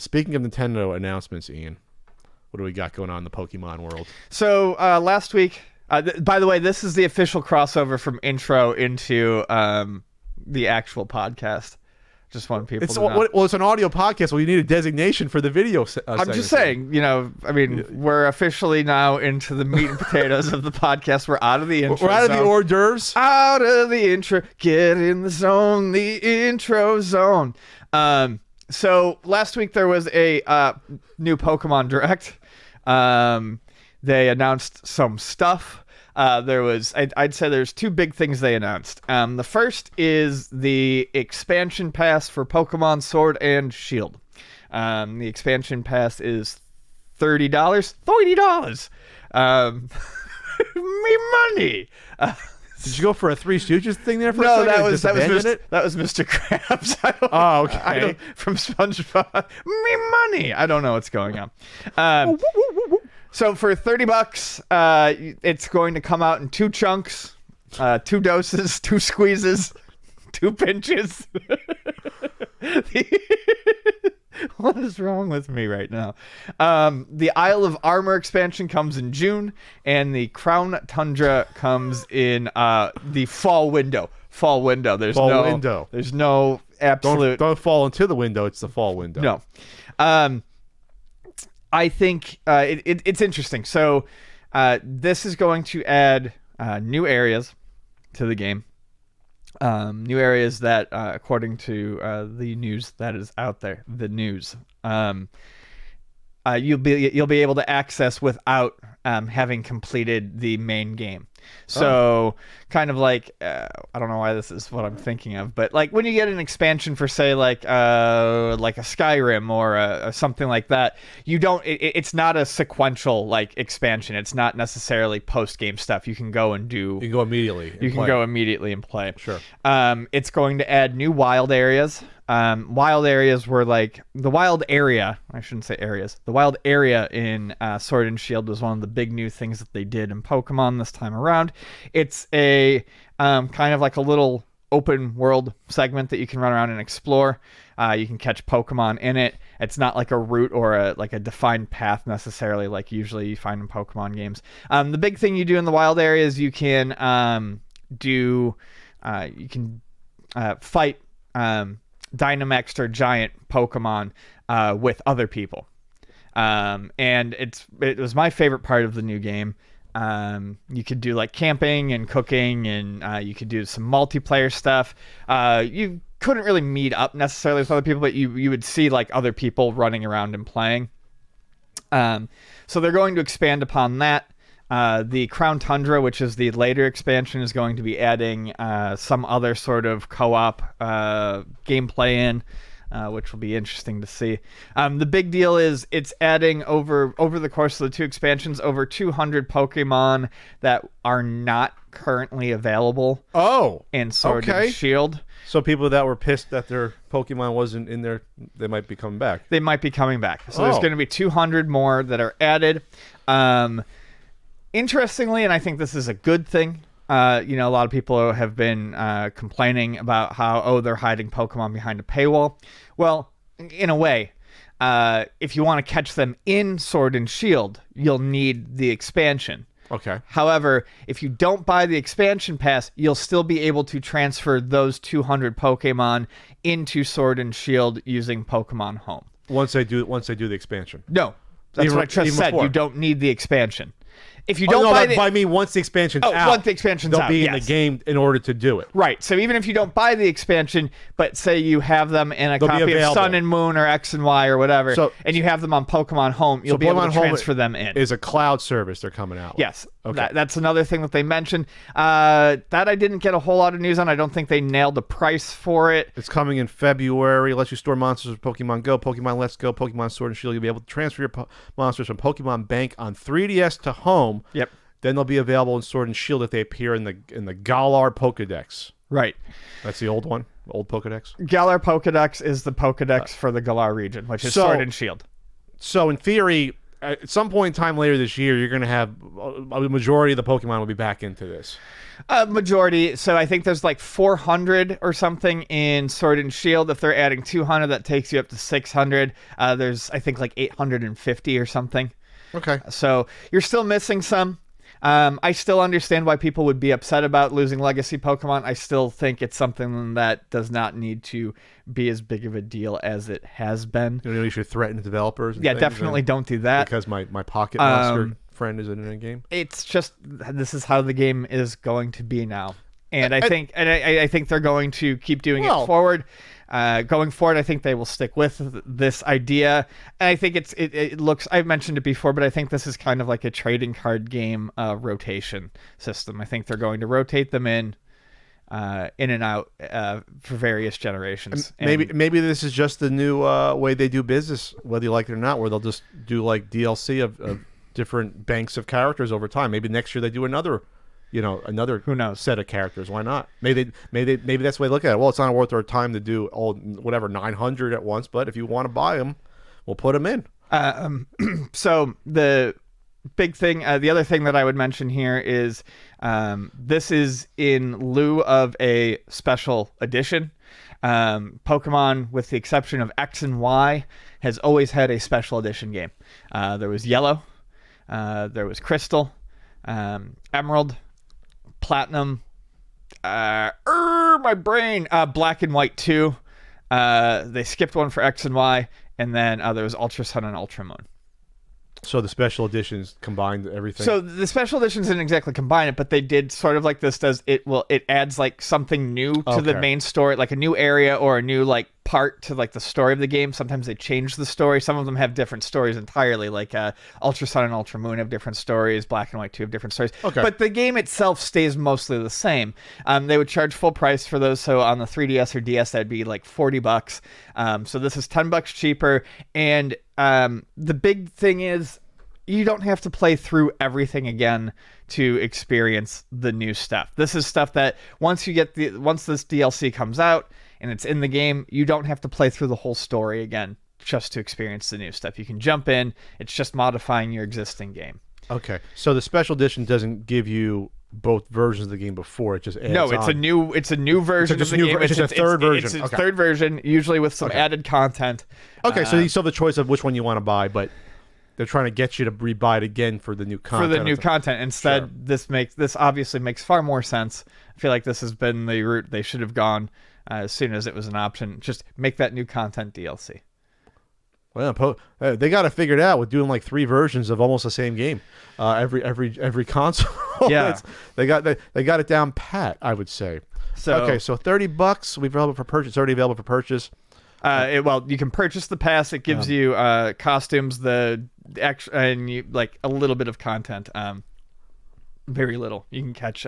Speaking of Nintendo announcements, Ian, what do we got going on in the Pokemon world? So last week, by the way, this is the official crossover from intro into the actual podcast. Just want people to know. Well, it's an audio podcast. Well, you need a designation for the video. I'm just saying, we're officially now into the meat and potatoes of the podcast. We're out of the intro We're out zone. of the hors d'oeuvres. Out of the intro. Get in the zone, the intro zone. So last week there was a new Pokemon Direct. They announced some stuff. I'd say there's two big things they announced. The first is the expansion pass for Pokemon Sword and Shield. The expansion pass is $30. $30. Me money. Did you go for a Three Stooges thing there for No, a second? that was Mr. Krabs. Okay. From SpongeBob. Me money. I don't know what's going on. So for $30, it's going to come out in 2 chunks, 2 doses, 2 squeezes, 2 pinches. What is wrong with me right now? The Isle of Armor expansion comes in June, and the Crown Tundra comes in the fall window. There's no absolute. Don't fall into the window. It's the fall window. No. I think it's interesting. So this is going to add new areas to the game. New areas that, according to the news that is out there, you'll be able to access without having completed the main game. So kind of like I don't know why this is what I'm thinking of, but like when you get an expansion for say like a Skyrim or something like that, you don't. It's not a sequential like expansion. It's not necessarily post game stuff. You can go and do. You can go immediately. Go immediately and play. Sure. It's going to add new wild areas. Wild areas were like the wild area. I shouldn't say areas. The wild area in Sword and Shield was one of the big new things that they did in Pokemon this time around. It's a kind of like a little open world segment that you can run around and explore. You can catch Pokemon in it. It's not like a route or a defined path necessarily like usually you find in Pokemon games. The big thing you do in the wild area is you can fight Dynamaxed or giant Pokemon with other people. And it was my favorite part of the new game. You could do like camping and cooking, and you could do some multiplayer stuff. You couldn't really meet up necessarily with other people, but you would see like other people running around and playing. So they're going to expand upon that. The Crown Tundra, which is the later expansion, is going to be adding some other sort of co-op gameplay in, which will be interesting to see. The big deal is it's adding over the course of the 2 expansions over 200 Pokemon that are not currently available. In Sword and Shield. So people that were pissed that their Pokemon wasn't in there, they might be coming back. They might be coming back. So there's going to be 200 more that are added. Interestingly, and I think this is a good thing, a lot of people have been complaining about how, they're hiding Pokemon behind a paywall. Well, in a way, if you want to catch them in Sword and Shield, you'll need the expansion. Okay. However, if you don't buy the expansion pass, you'll still be able to transfer those 200 Pokemon into Sword and Shield using Pokemon Home. Once they do the expansion. No, that's what I just said. Before. You don't need the expansion. If you don't buy once the expansion's out. Once the expansion's they'll out, be in the game in order to do it. Right. So even if you don't buy the expansion, but say you have them in They'll copy of Sun and Moon or X and Y or whatever, and you have them on Pokemon Home, you'll be able to transfer them in. Is a cloud service they're coming out with. Yes. Okay. That's another thing that they mentioned. That I didn't get a whole lot of news on. I don't think they nailed the price for it. It's coming in February. It lets you store monsters with Pokemon Go, Pokemon Let's Go, Pokemon Sword and Shield. You'll be able to transfer your monsters from Pokemon Bank on 3DS to Home. Yep. Then they'll be available in Sword and Shield if they appear in the Galar Pokedex. Right. That's the old one, old Pokedex. Galar Pokedex is the Pokedex for the Galar region, which is Sword and Shield. So in theory, at some point in time later this year, you're going to have a majority of the Pokemon will be back into this. Majority. So I think there's like 400 or something in Sword and Shield. If they're adding 200, that takes you up to 600. There's, I think, like 850 or something. Okay. So you're still missing some. I still understand why people would be upset about losing legacy Pokemon. I still think it's something that does not need to be as big of a deal as it has been. You should threaten the developers. Yeah, definitely don't do that. Because my pocket monster friend is in a game. It's just, this is how the game is going to be now. And I think they're going to keep doing it forward. Going forward, I think they will stick with this idea. And I think it looks, I've mentioned it before, but I think this is kind of like a trading card game rotation system. I think they're going to rotate them in and out for various generations. Maybe this is just the new way they do business, whether you like it or not, where they'll just do like DLC of different banks of characters over time. Maybe next year they do another who knows set of characters. Why not? Maybe that's the way to look at it. Well, it's not worth our time to do all 900 at once, but if you want to buy them, we'll put them in. So the big thing, the other thing that I would mention here is this is in lieu of a special edition. Pokemon, with the exception of X and Y, has always had a special edition game. There was Yellow, there was Crystal, Emerald, Platinum, my brain, Black and White 2. They skipped one for X and Y, and then there was Ultra Sun and Ultra Moon. So the special editions combined everything. So the special editions didn't exactly combine it, but they did sort of like this does. It adds like something new to the main story, like a new area or a new like part to like the story of the game. Sometimes they change the story. Some of them have different stories entirely. Like Ultra Sun and Ultra Moon have different stories. Black and White 2 have different stories. Okay. But the game itself stays mostly the same. They would charge full price for those. So on the 3DS or DS, that'd be like $40. So this is $10 cheaper. And the big thing is, you don't have to play through everything again to experience the new stuff. This is stuff that once this DLC comes out and it's in the game, you don't have to play through the whole story again just to experience the new stuff. You can jump in. It's just modifying your existing game. Okay. So the special edition doesn't give you both versions of the game before, it just adds it's on. a new version of the game. It's just a third version. It's a third version, usually with some added content. Okay, so you still have the choice of which one you want to buy, but they're trying to get you to rebuy it again for the new content. Instead, sure. This obviously makes far more sense. I feel like this has been the route they should have gone as soon as it was an option. Just make that new content DLC. Well, they got to figure it out with doing like 3 versions of almost the same game, every console. Yeah, they got it down pat, I would say. So $30 we've available for purchase. It's already available for purchase. You can purchase the pass. It gives you costumes, and you like a little bit of content. Very little. You can catch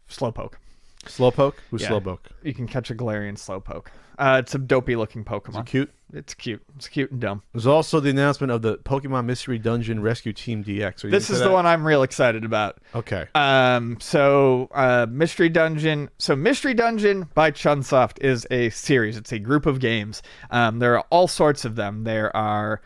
Slowpoke. Slowpoke? Who's Slowpoke? You can catch a Galarian Slowpoke. It's a dopey looking Pokemon. Is it cute? It's cute. It's cute and dumb. There's also the announcement of the Pokemon Mystery Dungeon Rescue Team DX. This is the one I'm real excited about. Okay. Mystery Dungeon. So Mystery Dungeon by Chunsoft is a series. It's a group of games. There are all sorts of them. There are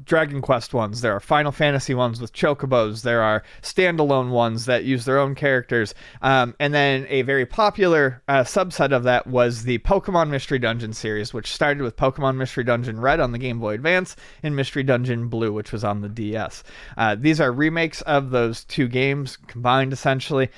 Dragon Quest ones. There are Final Fantasy ones with chocobos. There are standalone ones that use their own characters. And then a very popular subset of that was the Pokemon Mystery Dungeon series, which started with Pokemon Mystery Dungeon Red on the Game Boy Advance and Mystery Dungeon Blue, which was on the DS. These are remakes of those 2 games combined, essentially,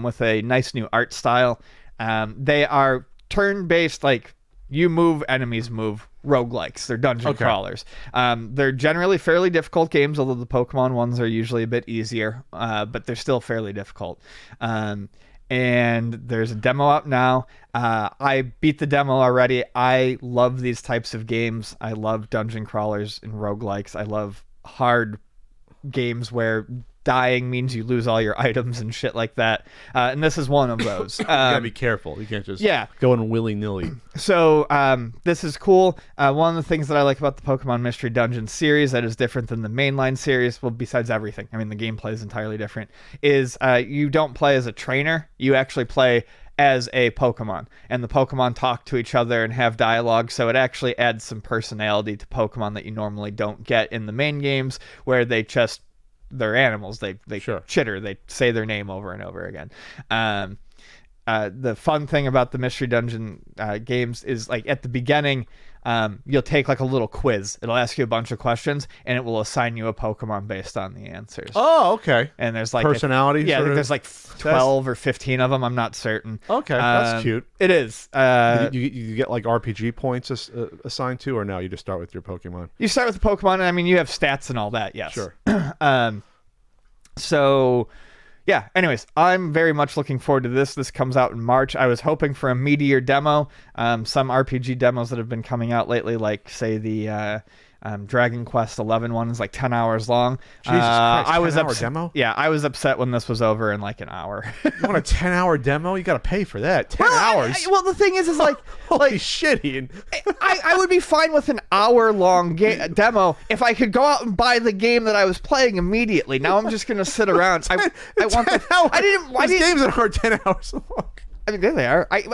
with a nice new art style. They are turn-based, like you move, enemies move, roguelikes. They're dungeon crawlers. They're generally fairly difficult games, although the Pokemon ones are usually a bit easier, but they're still fairly difficult. And there's a demo out now. I beat the demo already. I love these types of games. I love dungeon crawlers and roguelikes. I love hard games where dying means you lose all your items and shit like that. And this is one of those. You gotta be careful. You can't just go in willy-nilly. So this is cool. One of the things that I like about the Pokemon Mystery Dungeon series that is different than the mainline series, well, besides everything, I mean, the gameplay is entirely different, is you don't play as a trainer. You actually play as a Pokemon, and the Pokemon talk to each other and have dialogue, so it actually adds some personality to Pokemon that you normally don't get in the main games, where they're animals. They Sure. chitter. They say their name over and over again. The fun thing about the Mystery Dungeon games is, like, at the beginning, you'll take like a little quiz. It'll ask you a bunch of questions, and it will assign you a Pokemon based on the answers. Oh, okay. And there's like personality. I think there's like 12 or 15 of them. I'm not certain. Okay, that's cute. It is. You get like RPG points assigned to, or no? You just start with your Pokemon. You start with the Pokemon, and I mean, you have stats and all that. Yes. Sure. So, yeah. Anyways, I'm very much looking forward to this. This comes out in March. I was hoping for a meatier demo. Some RPG demos that have been coming out lately, like say the Dragon Quest 11 one is like 10 hours long. Jesus Christ, I was 10-hour demo? Yeah, I was upset when this was over in like an hour. You want a 10-hour demo? You got to pay for that. 10 hours. Well, the thing is like, holy shit, Ian. I would be fine with an hour-long demo if I could go out and buy the game that I was playing immediately. Now I'm just gonna sit around. I want the. There's games that are 10 hours long. I mean, there they are. I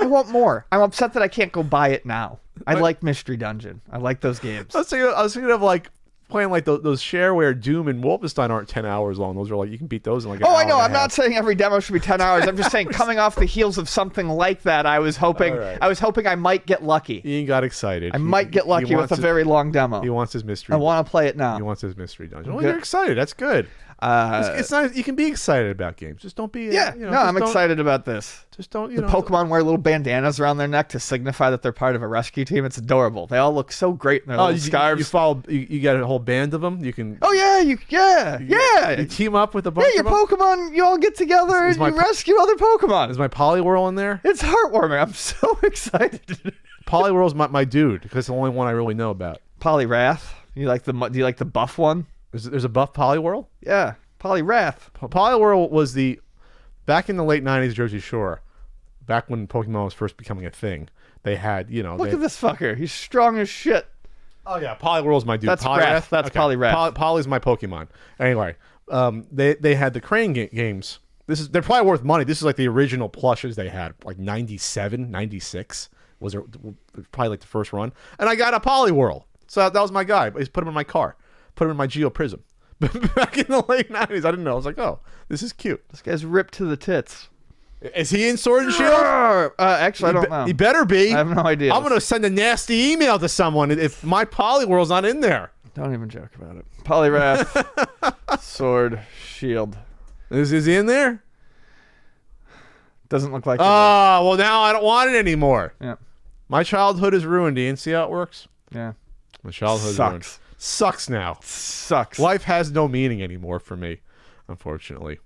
want more. I'm upset that I can't go buy it now. I like Mystery Dungeon. I like those games. I was thinking of like playing like those shareware Doom and Wolfenstein aren't 10 hours long. Those are like, you can beat those in like an hour I know. and a I'm not half. saying every demo should be 10 hours. I'm just saying, coming off the heels of something like that, I was hoping I might get lucky. Ian got excited. I might get lucky with a very long demo. He wants his mystery. I want to play it now. He wants his Mystery Dungeon. Well, you're excited. That's good. It's nice. You can be excited about games. Just don't be. I'm excited about this. Just don't. The Pokemon wear little bandanas around their neck to signify that they're part of a rescue team. It's adorable. They all look so great in their little scarves. You got a whole band of them. You can. Oh yeah, You team up with a bunch. Yeah, your Pokemon. You all get together and you rescue other Pokemon. Is my Poliwhirl in there? It's heartwarming. I'm so excited. Poliwhirl's my dude because it's the only one I really know about. Poliwrath. Do you like the buff one? There's a buff Poliwhirl? Yeah, Poliwrath. Poliwhirl was back in the late 90s Jersey Shore, back when Pokemon was first becoming a thing. They had, Look at this fucker. He's strong as shit. Oh yeah, Poliwhirl's my dude. That's Wrath. That's okay. Poliwrath. Poly's my Pokemon. Anyway, they had the Crane games. They're probably worth money. This is like the original plushes they had, like 97, 96 was probably like the first run. And I got a Poliwhirl. So that was my guy. I just put him in my car. Put him in my Geo Prism. Back in the late 90s, I didn't know. I was like, oh, this is cute. This guy's ripped to the tits. Is he in Sword and Shield? Actually, I don't know. He better be. I have no idea. I'm going to send a nasty email to someone if my Poliwhirl's not in there. Don't even joke about it. Poliwrath, Sword, Shield. Is he in there? Doesn't look like it. Oh, well, now I don't want it anymore. Yeah. My childhood is ruined, Ian. See how it works? Yeah. My childhood is ruined. Sucks now. Sucks. Life has no meaning anymore for me, unfortunately.